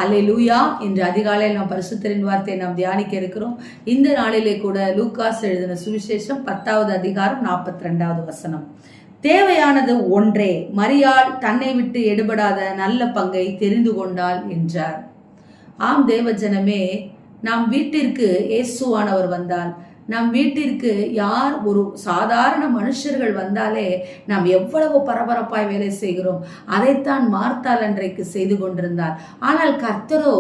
அல்லேலூயா. இன்று அதிகாலையில் நாம் பரிசுத்தரின் வார்த்தையை நாம் தியானிக்க இருக்கிறோம். இந்த நாளிலே கூட லூக்காஸ் எழுதின சுவிசேஷம் 10வது அதிகாரம் 42வது வசனம். தேவையானது ஒன்றே, மரியாள் தன்னை விட்டு எடுபடாத நல்ல பங்கை தெரிந்து கொண்டாள் என்றார். ஆம் தேவஜனமே, நாம் வீட்டிற்கு இயேசுவானவர் வந்தால், நம் வீட்டிற்கு யார் ஒரு சாதாரண மனுஷர்கள் வந்தாலே நாம் எவ்வளவு பரபரப்பாய் வேலை செய்கிறோம். அதைத்தான் மார்த்தாள் அன்றைக்கு செய்து கொண்டிருந்தார். ஆனால் கர்த்தரோ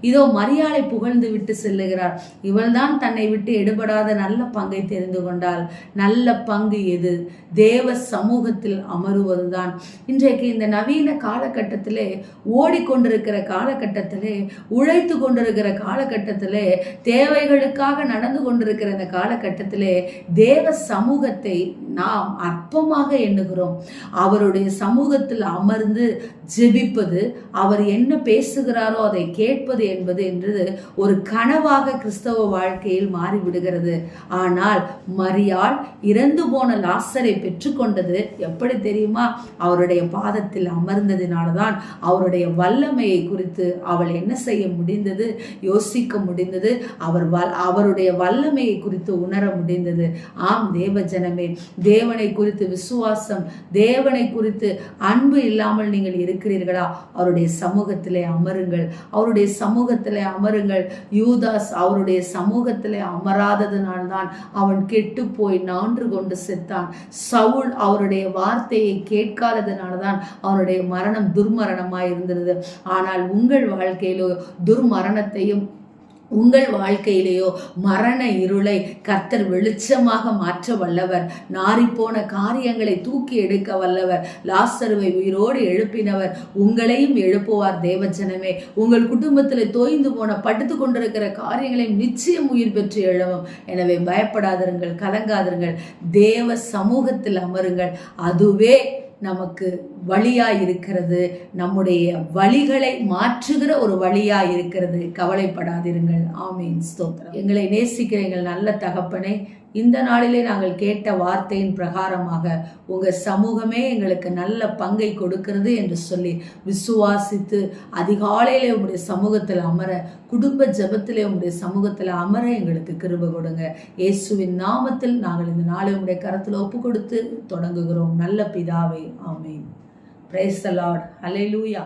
இதோ மரியாளை புகழ்ந்து விட்டு செல்லுகிறார். இவள்தான் தன்னை விட்டு எடுபடாத நல்ல பங்கை தெரிந்து கொண்டாள். நல்ல பங்கு எது? தேவ சமூகத்தில் அமருவதுதான். இன்றைக்கு இந்த நவீன காலகட்டத்திலே, ஓடிக்கொண்டிருக்கிற காலகட்டத்திலே, உழைத்து கொண்டிருக்கிற காலகட்டத்திலே, தேவைகளுக்காக நடந்து கொண்டிருக்கிற இந்த காலகட்டத்திலே தேவ சமூகத்தை நாம் அற்பமாக எண்ணுகிறோம். அவருடைய சமூகத்தில் அமர்ந்து ஜெபிப்பது, அவர் என்ன பேசுகிறாரோ அதை கேட்பது என்பது என்று ஒரு கனவாக கிறிஸ்தவ வாழ்க்கையில் மாறிவிடுகிறது. ஆனால் மரியாள் இறந்து போன லாசரை பெற்றுக்கொண்டது எப்படி தெரியுமா? அவருடைய பாதத்தில் அமர்ந்ததினால்தான். அவருடைய வல்லமையை குறித்து அவள் என்ன செய்ய முடிந்தது? யோசிக்க முடிந்தது. அவருடைய வல்லமையை குறித்து உணர முடிந்தது. ஆம் தேவஜனமே, தேவனை குறித்து விசுவாசம், தேவனை குறித்து அன்பு இல்லாமல் நீங்கள் இருக்கிறீர்களா? அவருடைய சமூகத்திலே அமருங்கள். அவருடைய சமூகத்திலே அமருங்கள். யூதாஸ் அவருடைய சமூகத்திலே அமராததினால்தான் அவன் கெட்டு போய் நான்று கொண்டு செத்தான். சவுல் அவருடைய வார்த்தையை கேட்காததினால்தான் அவனுடைய மரணம் துர்மரணமாய் இருந்தது. ஆனால் உங்கள் வாழ்க்கையிலோ துர்மரணத்தையும், உங்கள் வாழ்க்கையிலேயோ மரண இருளை கர்த்தர் வெளிச்சமாக மாற்ற வல்லவர். நாறிப்போன காரியங்களை தூக்கி எடுக்க வல்லவர். லாசருவை உயிரோடு எழுப்பினவர் உங்களையும் எழுப்புவார். தேவஜனமே, உங்கள் குடும்பத்தில் தோய்ந்து போன படுத்து கொண்டிருக்கிற காரியங்களை நிச்சயம் உயிர் பெற்று எழுவும். எனவே பயப்படாதிருங்கள், கலங்காதிருங்கள். தேவ சமூகத்தில் அமருங்கள். அதுவே நமக்கு வழியாய் இருக்கிறது. நம்முடைய வழிகளை மாற்றுகிற ஒரு வழியாய் இருக்கிறது. கவலைப்படாதிருங்கள். ஆமீன், ஸ்தோத்திரம். எங்களை நேசிக்கிற எங்கள் நல்ல தகப்பனே, இந்த நாளிலே நாங்கள் கேட்ட வார்த்தையின் பிரகாரமாக உங்கள் சமூகமே எங்களுக்கு நல்ல பங்கை கொடுக்கிறது என்று சொல்லி விசுவாசித்து அதிகாலையிலே உங்களுடைய சமூகத்தில் அமர, குடும்ப ஜெபத்திலே உங்களுடைய சமூகத்தில் அமர எங்களுக்கு கிருபை கொடுங்க. இயேசுவின் நாமத்தில் நாங்கள் இந்த நாளை உங்களுடைய கரத்தில் ஒப்பு கொடுத்து தொடங்குகிறோம். நல்ல பிதாவே, ஆமீன். Praise the Lord. ஹல்லேலூயா.